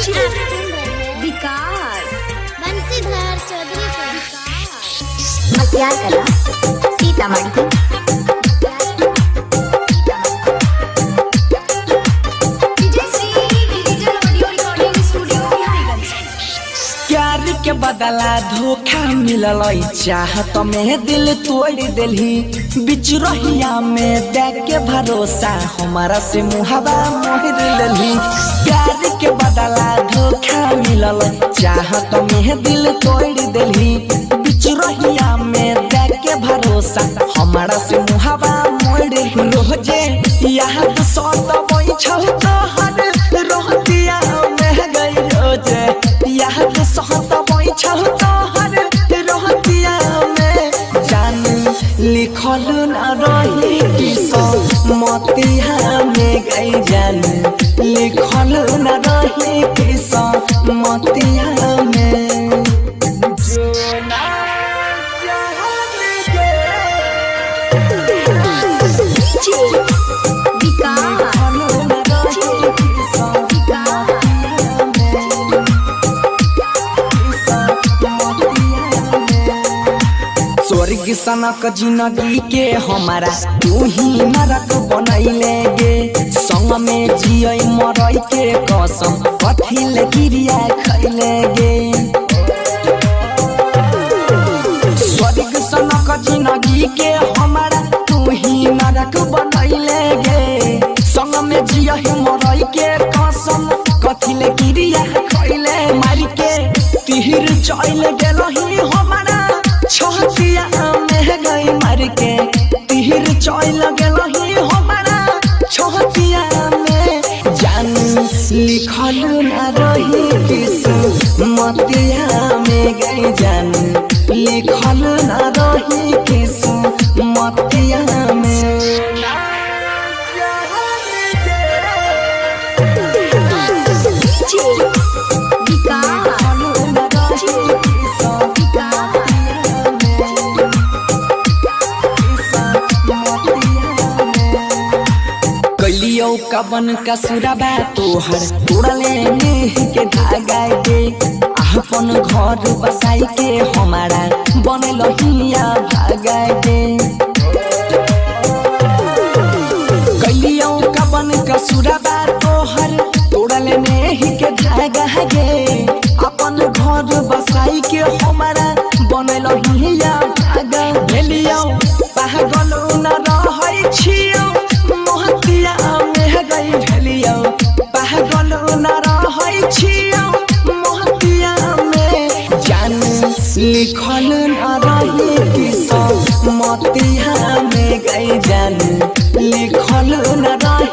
विकास बंसीधर चौधरी को मतियार कला सीतामढ़ी। प्यार के बदला धोखा मिलल चाहत में दिल तोड़ दिलही बिच रहिया में देख के भरोसा हमारा से मुहावा मोहर लली। प्यार के बदला धोखा मिलल चाहत में दिल तोड़ दिलही बिच रहिया में देख के भरोसा हमारा से मुहावा मोड़ रोजे याद सत बैठौ तोहर रहतिया में गई रोजे याद सहत बैठौ तोहर रहतिया में जान लिखल न रही किस्मतिया में गई जान लिखल न रही किस्मतिया में जो ना स्वर्ग सनक जिंदगी के हमारा तू ही नरक बनैले गे संग में जिय मरई के कसम कथिल क्रिया खैले गे। स्वर्ग सनक जिंदगी के हमारा तू ही नरक बनैले गे संग में जिय मरई के कसम कथिल क्रिया खैले मारी के तीर चल गेलही हमारा छहतिया में गई मार के तीर चल गेलही हमारा छहतिया में जान लिखल न रही किस्मतिया में गई जान लिखल न रही किस्मतिया में। कबन का सुराबा तोहर तोड़ले नेह के धागा गे अपन घर बसाई के हमारा बनल हिया भागा गे। कलियो कबन का सुराबा तोहर तोड़ले नेह के धागा गे अपन घर बसाई के हमारा बनल हिया भागा गेलियो पागल न रहै छियो मोहतिया गई भेलियो पागल न रहै छियो मोहतिया में जान लिखल न रही किस्मतिया में गई जान लिखल न रही